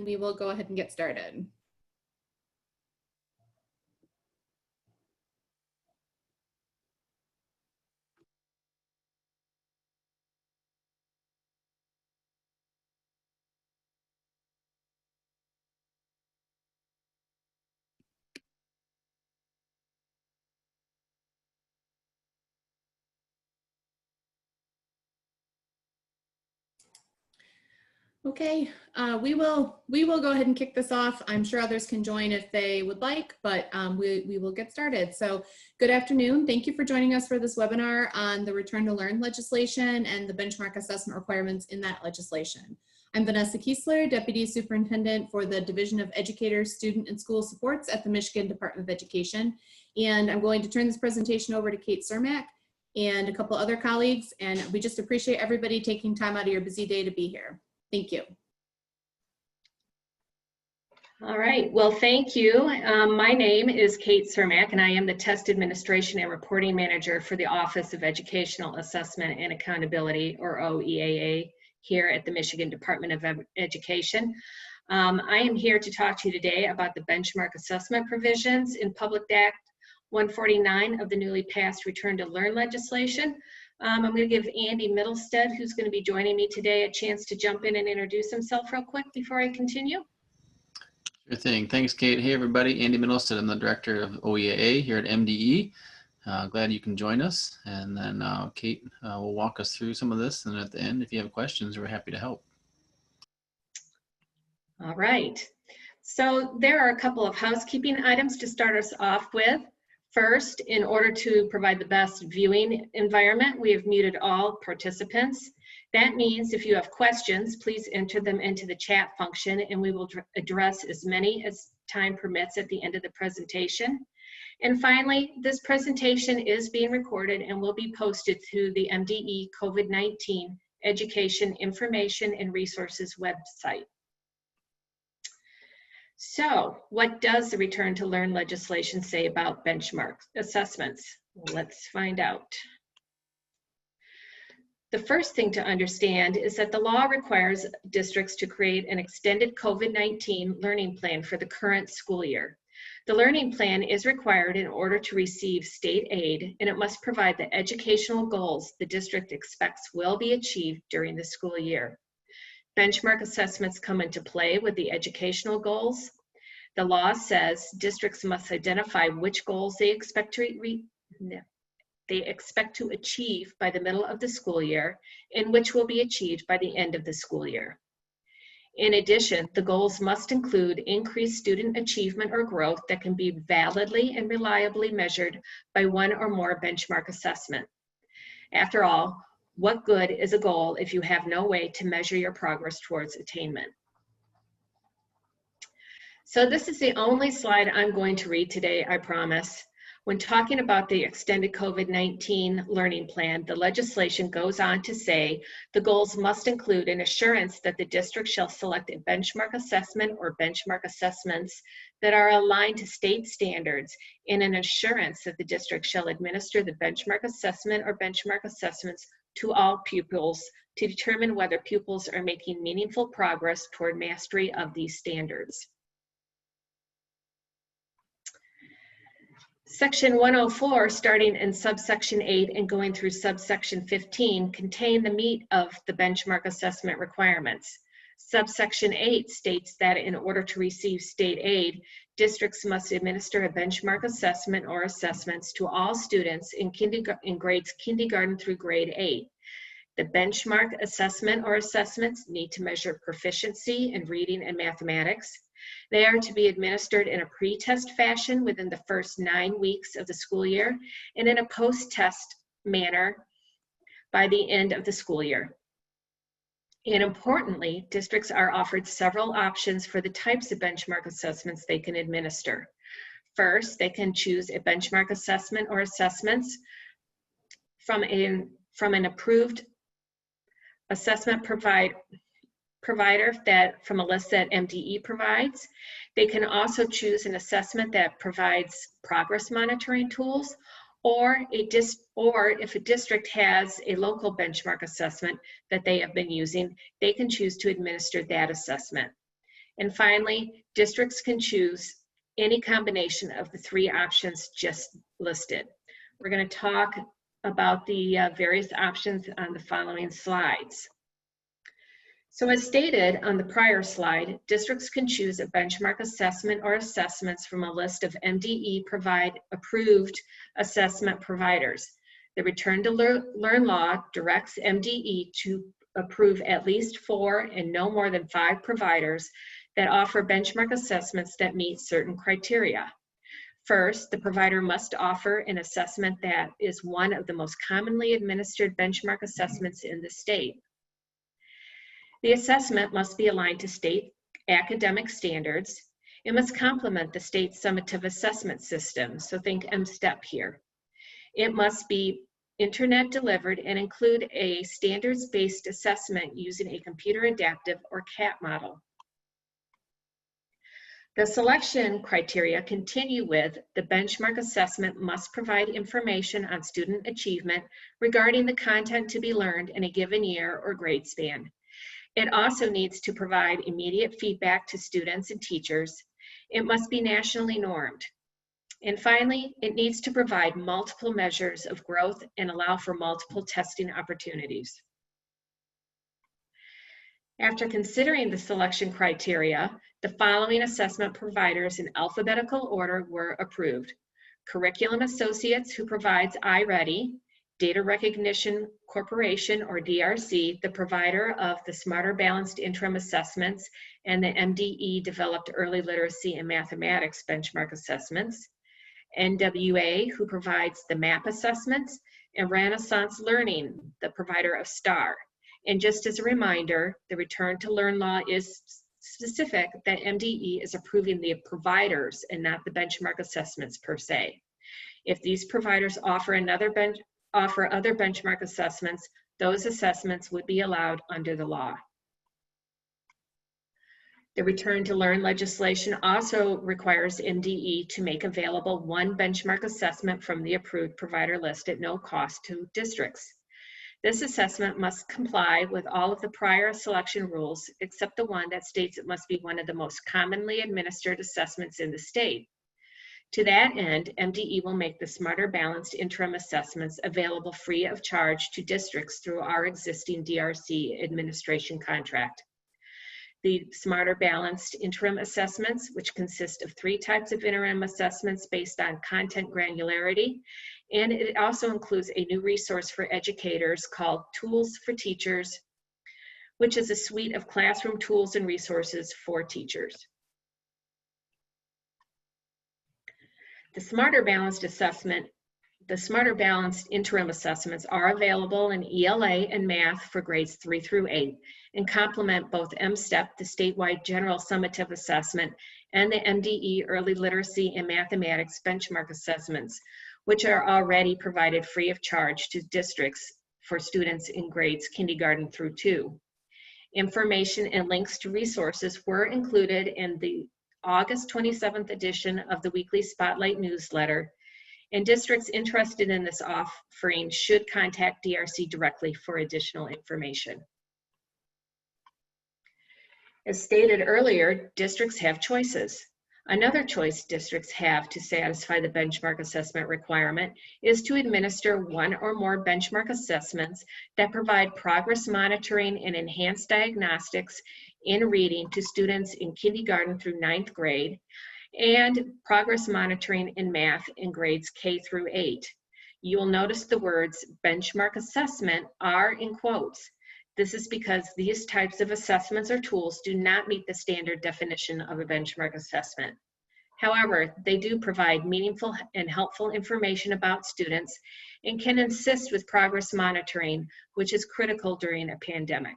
We will go ahead and get started. Okay, we will go ahead and kick this off. I'm sure others can join if they would like, but we will get started. So good afternoon. Thank you for joining us for this webinar on the Return to Learn legislation and the benchmark assessment requirements in that legislation. I'm Vanessa Kiesler, Deputy Superintendent for the Division of Educators, Student and School Supports at the Michigan Department of Education. And I'm going to turn this presentation over to Kate Cermak and a couple other colleagues. And we just appreciate everybody taking time out of your busy day to be here. Thank you. All right, well, thank you. My name is Kate Cermak, and I am the Test Administration and Reporting Manager for the Office of Educational Assessment and Accountability, or OEAA, here at the Michigan Department of Education. I am here to talk to you today about the benchmark assessment provisions in Public Act 149 of the newly passed Return to Learn legislation. I'm going to give Andy Middlestead, who's going to be joining me today, a chance to jump in and introduce himself real quick before I continue. Sure thing. Thanks, Kate. Hey, everybody. Andy Middlestead. I'm the Director of OEAA here at MDE. Glad you can join us. And then Kate will walk us through some of this. And at the end, if you have questions, we're happy to help. All right. So there are a couple of housekeeping items to start us off with. First, in order to provide the best viewing environment, we have muted all participants. That means if you have questions, please enter them into the chat function and we will address as many as time permits at the end of the presentation. And finally, this presentation is being recorded and will be posted to the MDE COVID-19 Education Information and Resources website. So, what does the Return to Learn legislation say about benchmark assessments? Let's find out. The first thing to understand is that the law requires districts to create an extended COVID-19 learning plan for the current school year. The learning plan is required in order to receive state aid, and it must provide the educational goals the district expects will be achieved during the school year. Benchmark assessments come into play with the educational goals. The law says districts must identify which goals they expect to achieve by the middle of the school year and which will be achieved by the end of the school year. In addition, the goals must include increased student achievement or growth that can be validly and reliably measured by one or more benchmark assessment. After all, what good is a goal if you have no way to measure your progress towards attainment? So this is the only slide I'm going to read today, I promise. When talking about the extended COVID-19 learning plan, the legislation goes on to say the goals must include an assurance that the district shall select a benchmark assessment or benchmark assessments that are aligned to state standards, and an assurance that the district shall administer the benchmark assessment or benchmark assessments to all pupils to determine whether pupils are making meaningful progress toward mastery of these standards. Section 104, starting in subsection 8 and going through subsection 15, contain the meat of the benchmark assessment requirements. Subsection 8 states that in order to receive state aid, districts must administer a benchmark assessment or assessments to all students in grades kindergarten through grade 8. The benchmark assessment or assessments need to measure proficiency in reading and mathematics. They are to be administered in a pre-test fashion within the first 9 weeks of the school year and in a post-test manner by the end of the school year. And importantly, districts are offered several options for the types of benchmark assessments they can administer. First, they can choose a benchmark assessment or assessments from an approved assessment provider from a list that MDE provides. They can also choose an assessment that provides progress monitoring tools, or if a district has a local benchmark assessment that they have been using, they can choose to administer that assessment. And finally, districts can choose any combination of the 3 options just listed. We're going to talk about the various options on the following slides. So as stated on the prior slide, districts can choose a benchmark assessment or assessments from a list of MDE approved assessment providers. The Return to Learn law directs MDE to approve at least 4 and no more than 5 providers that offer benchmark assessments that meet certain criteria. First, the provider must offer an assessment that is one of the most commonly administered benchmark assessments in the state. The assessment must be aligned to state academic standards. It must complement the state summative assessment system, so think M-STEP here. It must be internet delivered and include a standards-based assessment using a computer adaptive or CAT model. The selection criteria continue with the benchmark assessment must provide information on student achievement regarding the content to be learned in a given year or grade span. It also needs to provide immediate feedback to students and teachers. It must be nationally normed. And finally, it needs to provide multiple measures of growth and allow for multiple testing opportunities. After considering the selection criteria, the following assessment providers in alphabetical order were approved. Curriculum Associates, who provides iReady, Data Recognition Corporation, or DRC, the provider of the Smarter Balanced Interim Assessments and the MDE developed Early Literacy and Mathematics Benchmark Assessments. NWA, who provides the MAP assessments, and Renaissance Learning, the provider of STAR. And just as a reminder, the Return to Learn law is specific that MDE is approving the providers and not the benchmark assessments per se. If these providers offer other benchmark assessments, those assessments would be allowed under the law. The Return to Learn legislation also requires MDE to make available 1 benchmark assessment from the approved provider list at no cost to districts. This assessment must comply with all of the prior selection rules except the one that states it must be one of the most commonly administered assessments in the state. To that end, MDE will make the Smarter Balanced Interim Assessments available free of charge to districts through our existing DRC administration contract. The Smarter Balanced Interim Assessments, which consist of 3 types of interim assessments based on content granularity, and it also includes a new resource for educators called Tools for Teachers, which is a suite of classroom tools and resources for teachers. The Smarter Balanced Interim Assessments are available in ELA and Math for grades 3 through 8 and complement both M-STEP, the statewide general summative assessment, and the MDE Early Literacy and Mathematics Benchmark Assessments, which are already provided free of charge to districts for students in grades kindergarten through 2. Information and links to resources were included in the August 27th edition of the weekly Spotlight newsletter, and districts interested in this offering should contact DRC directly for additional information. As stated earlier, districts have choices. Another choice districts have to satisfy the benchmark assessment requirement is to administer 1 or more benchmark assessments that provide progress monitoring and enhanced diagnostics in reading to students in kindergarten through 9th grade, and progress monitoring in math in grades K through 8. You will notice the words benchmark assessment are in quotes. This is because these types of assessments or tools do not meet the standard definition of a benchmark assessment. However, they do provide meaningful and helpful information about students and can assist with progress monitoring, which is critical during a pandemic.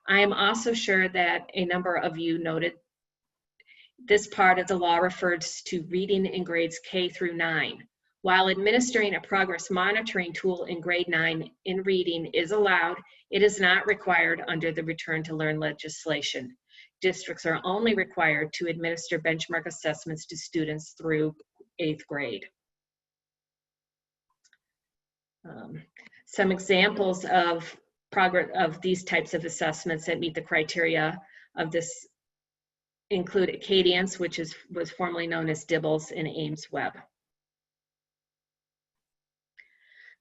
I am also sure that a number of you noted this part of the law refers to reading in grades K through 9. While administering a progress monitoring tool in grade 9 in reading is allowed, it is not required under the Return to Learn legislation. Districts are only required to administer benchmark assessments to students through 8th grade. Some examples of these types of assessments that meet the criteria of this include Acadience, which was formerly known as Dibbles, and Ames Web.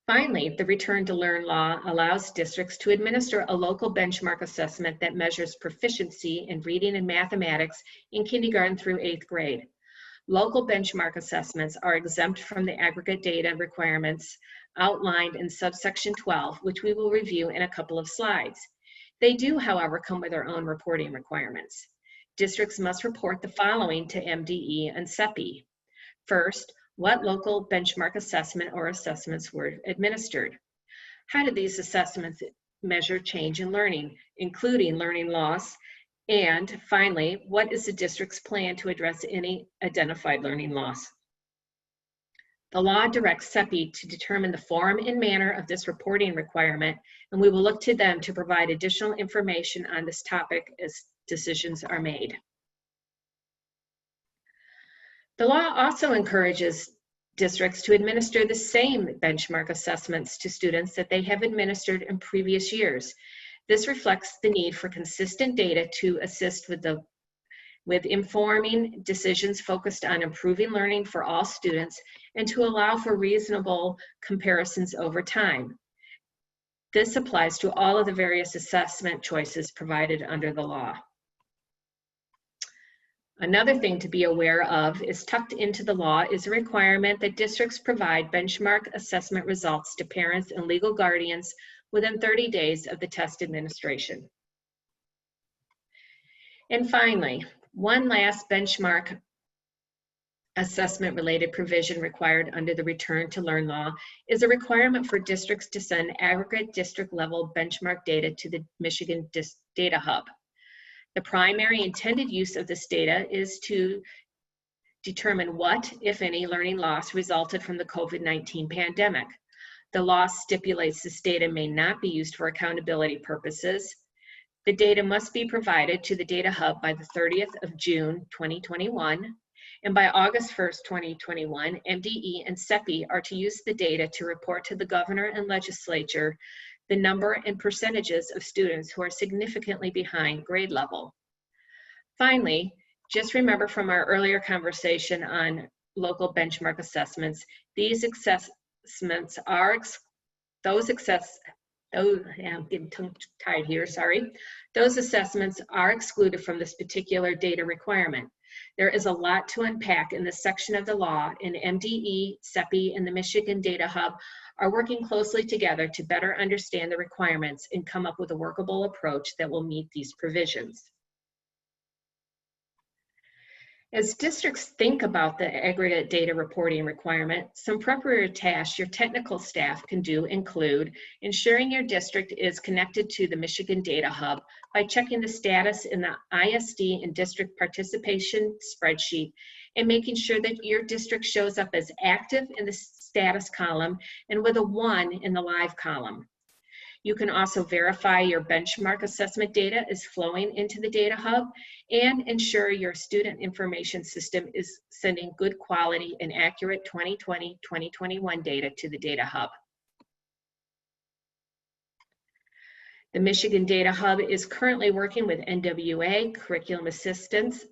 Finally, the Return to Learn law allows districts to administer a local benchmark assessment that measures proficiency in reading and mathematics in kindergarten through 8th grade. Local benchmark assessments are exempt from the aggregate data requirements outlined in subsection 12, which we will review in a couple of slides. They do, however, come with their own reporting requirements. Districts must report the following to MDE and CEPI. First, what local benchmark assessment or assessments were administered? How did these assessments measure change in learning, including learning loss? And finally, what is the district's plan to address any identified learning loss? The law directs CEPI to determine the form and manner of this reporting requirement, and we will look to them to provide additional information on this topic as decisions are made. The law also encourages districts to administer the same benchmark assessments to students that they have administered in previous years. This reflects the need for consistent data to assist with informing decisions focused on improving learning for all students and to allow for reasonable comparisons over time. This applies to all of the various assessment choices provided under the law. Another thing to be aware of is tucked into the law is a requirement that districts provide benchmark assessment results to parents and legal guardians within 30 days of the test administration. And finally, one last benchmark assessment related provision required under the Return to Learn law is a requirement for districts to send aggregate district level benchmark data to the Michigan Data Hub. The primary intended use of this data is to determine what, if any, learning loss resulted from the COVID-19 pandemic. The law stipulates this data may not be used for accountability purposes. The data must be provided to the Data Hub by the 30th of June, 2021. And by August 1st, 2021, MDE and CEPI are to use the data to report to the governor and legislature the number and percentages of students who are significantly behind grade level. Finally, just remember from our earlier conversation on local benchmark assessments, these assessments are, I'm getting tongue-tied here, sorry. Those assessments are excluded from this particular data requirement. There is a lot to unpack in this section of the law, and MDE, CEPI, and the Michigan Data Hub are working closely together to better understand the requirements and come up with a workable approach that will meet these provisions. As districts think about the aggregate data reporting requirement, some preparatory tasks your technical staff can do include ensuring your district is connected to the Michigan Data Hub by checking the status in the ISD and district participation spreadsheet and making sure that your district shows up as active in the status column and with a 1 in the live column. You can also verify your benchmark assessment data is flowing into the Data Hub and ensure your student information system is sending good quality and accurate 2020-2021 data to the Data Hub. The Michigan Data Hub is currently working with NWA, Curriculum Associates,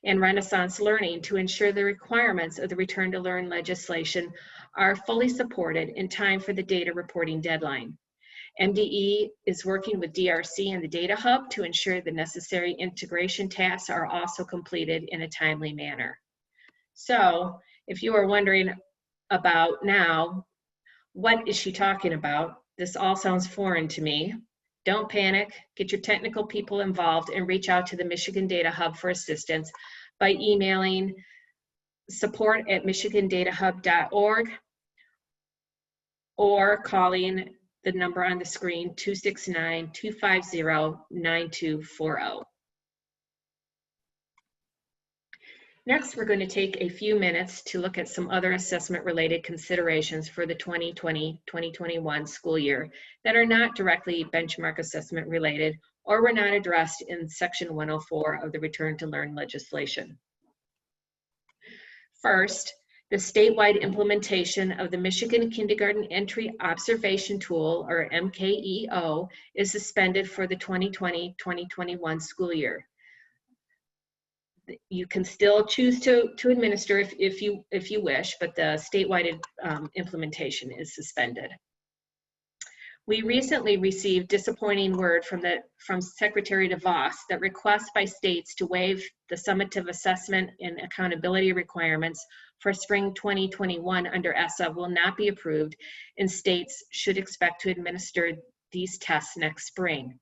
and Renaissance Learning to ensure the requirements of the Return to Learn legislation are fully supported in time for the data reporting deadline. MDE is working with DRC and the Data Hub to ensure the necessary integration tasks are also completed in a timely manner. So, if you are wondering about now, what is she talking about? This all sounds foreign to me. Don't panic, get your technical people involved and reach out to the Michigan Data Hub for assistance by emailing support@michigandatahub.org or calling the number on the screen, 269-250-9240. Next, we're going to take a few minutes to look at some other assessment-related considerations for the 2020-2021 school year that are not directly benchmark assessment related or were not addressed in Section 104 of the Return to Learn legislation. First, the statewide implementation of the Michigan Kindergarten Entry Observation Tool, or MKEO, is suspended for the 2020-2021 school year. You can still choose to administer if you wish, but the statewide implementation is suspended. We recently received disappointing word from Secretary DeVos that requests by states to waive the summative assessment and accountability requirements for spring 2021 under ESSA will not be approved, and states should expect to administer these tests next spring.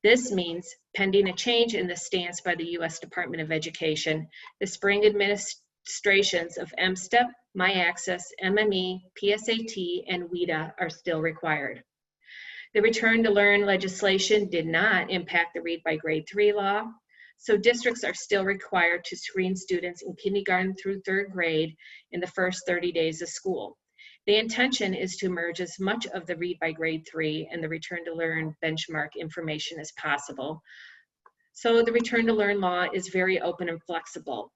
This means, pending a change in the stance by the U.S. Department of Education, the spring administrations of MSTEP, MyAccess, MME, PSAT, and WIDA are still required. The Return to Learn legislation did not impact the Read by Grade 3 law, so districts are still required to screen students in kindergarten through 3rd grade in the first 30 days of school. The intention is to merge as much of the Read by Grade 3 and the Return to Learn benchmark information as possible. So the Return to Learn law is very open and flexible.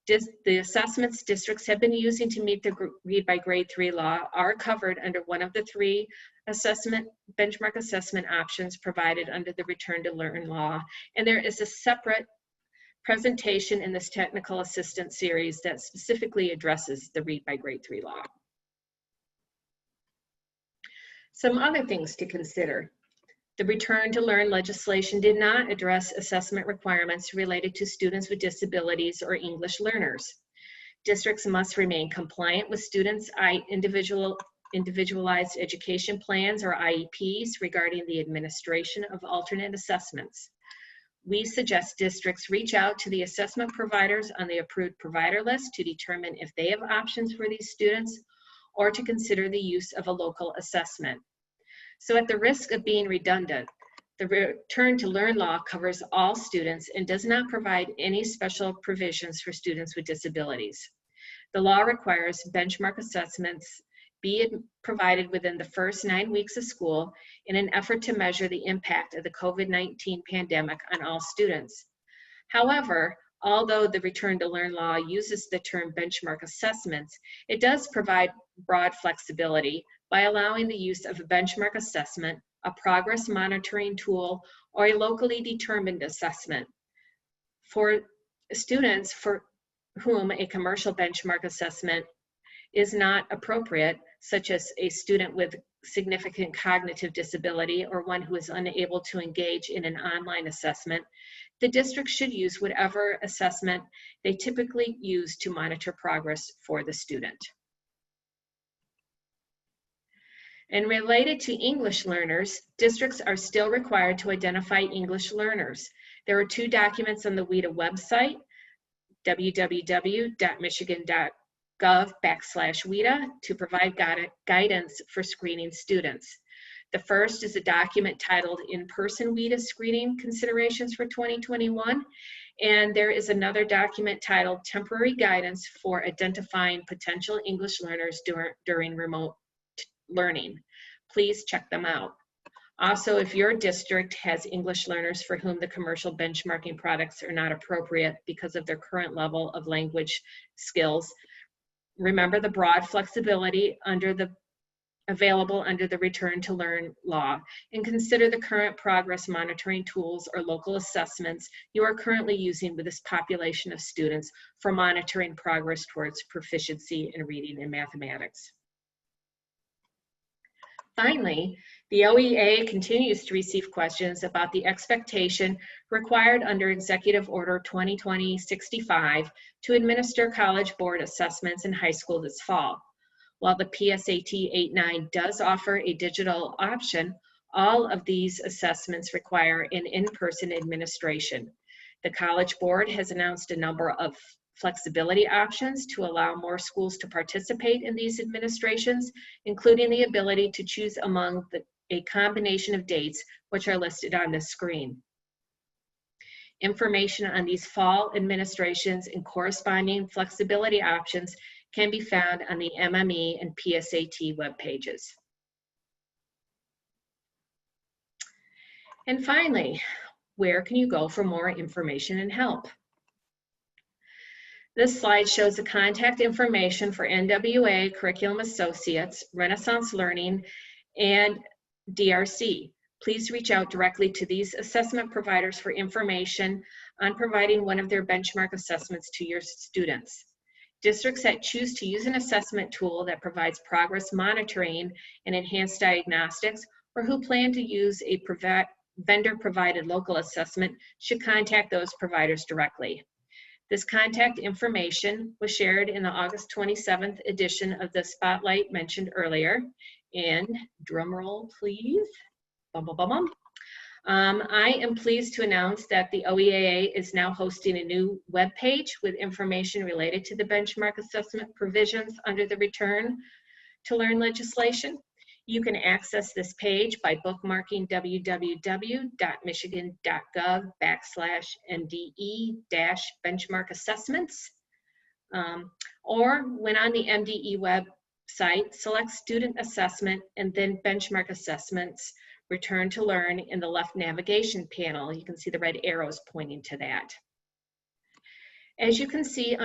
The assessments districts have been using to meet the Read by Grade 3 law are covered under one of the 3 benchmark assessment options provided under the Return to Learn law, and there is a separate presentation in this technical assistance series that specifically addresses the Read by Grade 3 law. Some other things to consider. The Return to Learn legislation did not address assessment requirements related to students with disabilities or English learners. Districts must remain compliant with students' individualized education plans or IEPs regarding the administration of alternate assessments. We suggest districts reach out to the assessment providers on the approved provider list to determine if they have options for these students or to consider the use of a local assessment. So at the risk of being redundant, the Return to Learn law covers all students and does not provide any special provisions for students with disabilities. The law requires benchmark assessments be provided within the first 9 weeks of school in an effort to measure the impact of the COVID-19 pandemic on all students. However, although the Return to Learn law uses the term benchmark assessments, it does provide broad flexibility by allowing the use of a benchmark assessment, a progress monitoring tool, or a locally determined assessment. For students for whom a commercial benchmark assessment is not appropriate, such as a student with significant cognitive disability or one who is unable to engage in an online assessment, the district should use whatever assessment they typically use to monitor progress for the student. And related to English learners, districts are still required to identify English learners. There are 2 documents on the WIDA website, www.michigan.gov/WIDA, to provide guidance for screening students. The first is a document titled In-Person WIDA Screening Considerations for 2021, and there is another document titled Temporary Guidance for Identifying Potential English Learners during Remote Learning. Please check them out. Also, if your district has English learners for whom the commercial benchmarking products are not appropriate because of their current level of language skills, remember the broad flexibility available under the Return to Learn law, and consider the current progress monitoring tools or local assessments you are currently using with this population of students for monitoring progress towards proficiency in reading and mathematics. Finally, the OEA continues to receive questions about the expectation required under Executive Order 2020-65 to administer College Board assessments in high school this fall. While the PSAT 8-9 does offer a digital option, all of these assessments require an in-person administration. The College Board has announced a number of flexibility options to allow more schools to participate in these administrations, including the ability to choose among a combination of dates which are listed on the screen. Information on these fall administrations and corresponding flexibility options can be found on the MME and PSAT web pages. And finally, where can you go for more information and help? This slide shows the contact information for NWA Curriculum Associates, Renaissance Learning, and DRC. Please reach out directly to these assessment providers for information on providing one of their benchmark assessments to your students. Districts that choose to use an assessment tool that provides progress monitoring and enhanced diagnostics, or who plan to use a vendor-provided local assessment, should contact those providers directly. This contact information was shared in the August 27th edition of the Spotlight mentioned earlier. And drum roll, please. Bum, bum, bum, bum. I am pleased to announce that the OEAA is now hosting a new web page with information related to the benchmark assessment provisions under the Return to Learn legislation. You can access this page by bookmarking www.michigan.gov/MDE-benchmark assessments. Or when on the MDE website, select Student Assessment and then Benchmark Assessments, Return to Learn in the left navigation panel. You can see the red arrows pointing to that. As you can see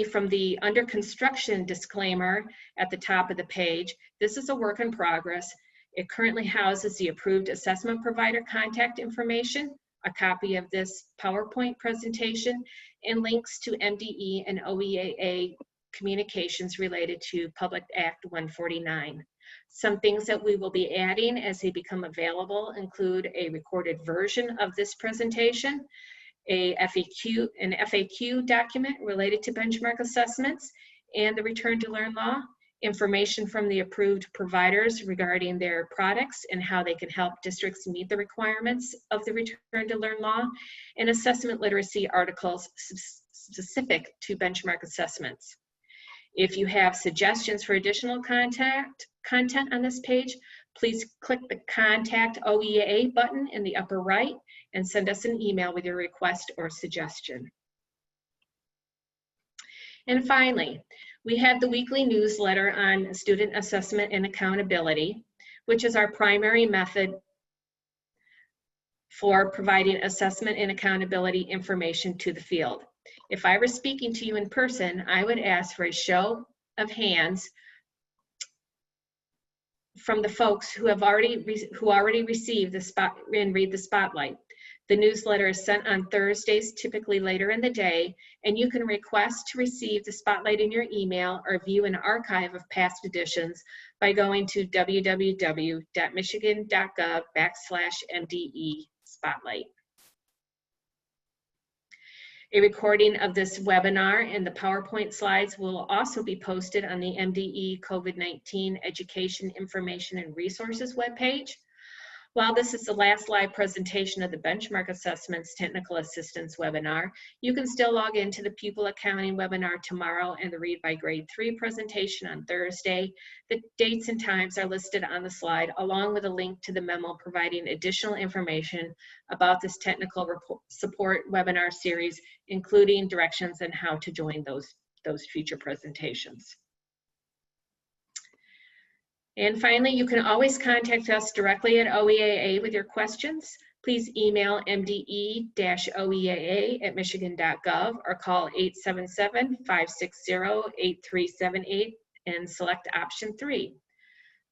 from the under construction disclaimer at the top of the page, this is a work in progress. It currently houses the approved assessment provider contact information, a copy of this PowerPoint presentation, and links to MDE and OEAA communications related to Public Act 149. Some things that we will be adding as they become available include a recorded version of this presentation, an FAQ document related to benchmark assessments and the Return to Learn law, information from the approved providers regarding their products and how they can help districts meet the requirements of the Return to Learn law, and assessment literacy articles specific to benchmark assessments. If you have suggestions for additional content on this page, please click the Contact OEAA button in the upper right and send us an email with your request or suggestion. And finally, we have the weekly newsletter on student assessment and accountability, which is our primary method for providing assessment and accountability information to the field. If I were speaking to you in person, I would ask for a show of hands from the folks who already received the spot and read the Spotlight. The newsletter is sent on Thursdays, typically later in the day, and you can request to receive the Spotlight in your email or view an archive of past editions by going to www.michigan.gov/MDE Spotlight. A recording of this webinar and the PowerPoint slides will also be posted on the MDE COVID-19 Education Information and Resources webpage. While this is the last live presentation of the Benchmark Assessments Technical Assistance webinar, you can still log into the Pupil Accounting webinar tomorrow and the Read by Grade 3 presentation on Thursday. The dates and times are listed on the slide, along with a link to the memo providing additional information about this technical support webinar series, including directions on how to join those future presentations. And finally, you can always contact us directly at OEAA with your questions. Please email mde-oeaa@michigan.gov or call 877-560-8378 and select option 3.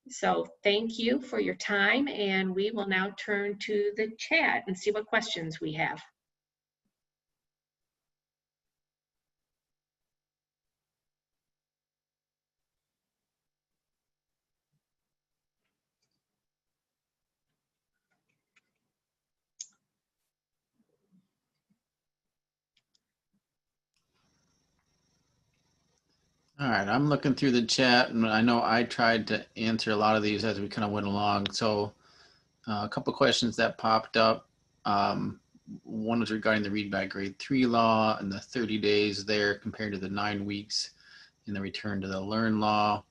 So thank you for your time, and we will now turn to the chat and see what questions we have. All right, I'm looking through the chat, and I know I tried to answer a lot of these as we kind of went along. So a couple of questions that popped up. One was regarding the Read by Grade 3 law and the 30 days there compared to the 9 weeks in the Return to the Learn law.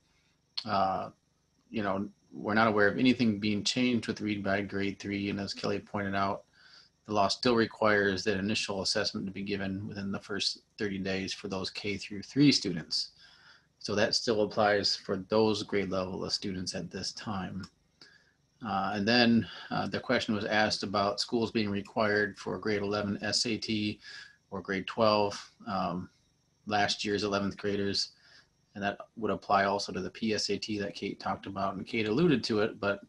You know, we're not aware of anything being changed with Read by Grade 3, and as Kelly pointed out, the law still requires that initial assessment to be given within the first 30 days for those K through 3 students. So that still applies for those grade level of students at this time. And then the question was asked about schools being required for grade 11 SAT or grade 12, last year's 11th graders. And that would apply also to the PSAT that Kate talked about, and Kate alluded to it, but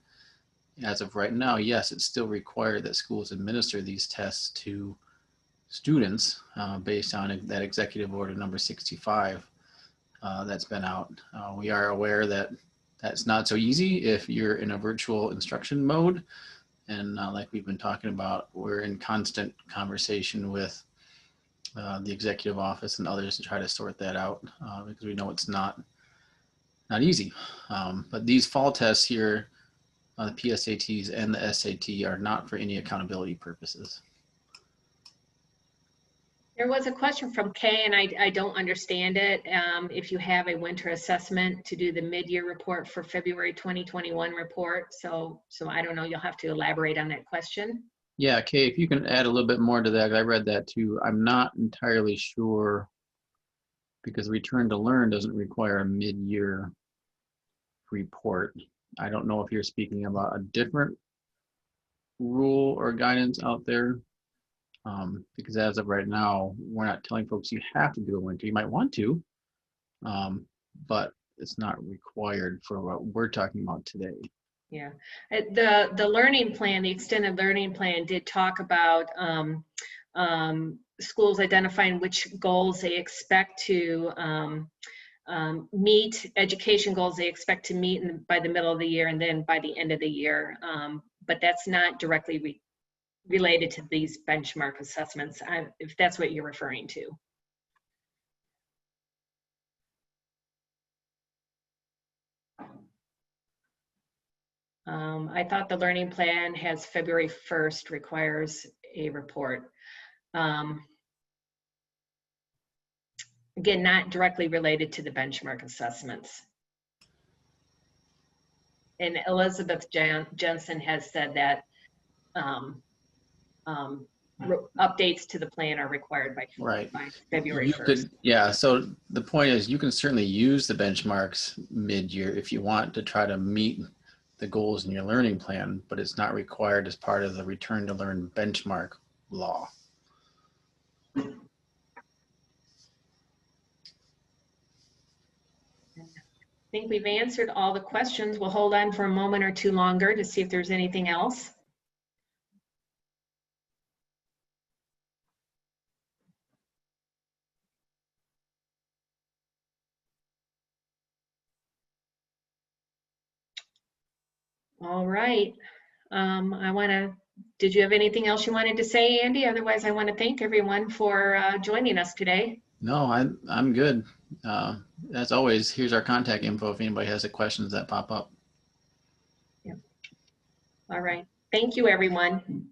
as of right now, yes, it's still required that schools administer these tests to students based on that executive order number 65 that's been out. We are aware that that's not so easy if you're in a virtual instruction mode. And like we've been talking about, we're in constant conversation with the executive office and others to try to sort that out because we know it's not easy. But these fall tests here, the PSATs and the SAT, are not for any accountability purposes. There was a question from Kay, and I don't understand it. If you have a winter assessment to do the mid-year report for February 2021 report. So I don't know, you'll have to elaborate on that question. Yeah, Kay, if you can add a little bit more to that, I read that too. I'm not entirely sure because Return to Learn doesn't require a mid-year report. I don't know if you're speaking about a different rule or guidance out there. Because as of right now, we're not telling folks you have to do a winter. You might want to, but it's not required for what we're talking about today. Yeah, the learning plan, the extended learning plan did talk about schools identifying which goals they expect to meet, education goals they expect to meet by the middle of the year and then by the end of the year. But that's not directly related to these benchmark assessments, if that's what you're referring to. I thought the learning plan has February 1st requires a report. Again, not directly related to the benchmark assessments. And Elizabeth Jensen has said that updates to the plan are required by February 1st. Yeah, so the point is you can certainly use the benchmarks mid-year if you want to try to meet the goals in your learning plan, but it's not required as part of the Return to Learn benchmark law. I think we've answered all the questions. We'll hold on for a moment or two longer to see if there's anything else. All right. Did you have anything else you wanted to say, Andy? Otherwise, I want to thank everyone for joining us today. No, I'm good. As always, here's our contact info if anybody has any questions that pop up. Yeah. All right. Thank you, everyone.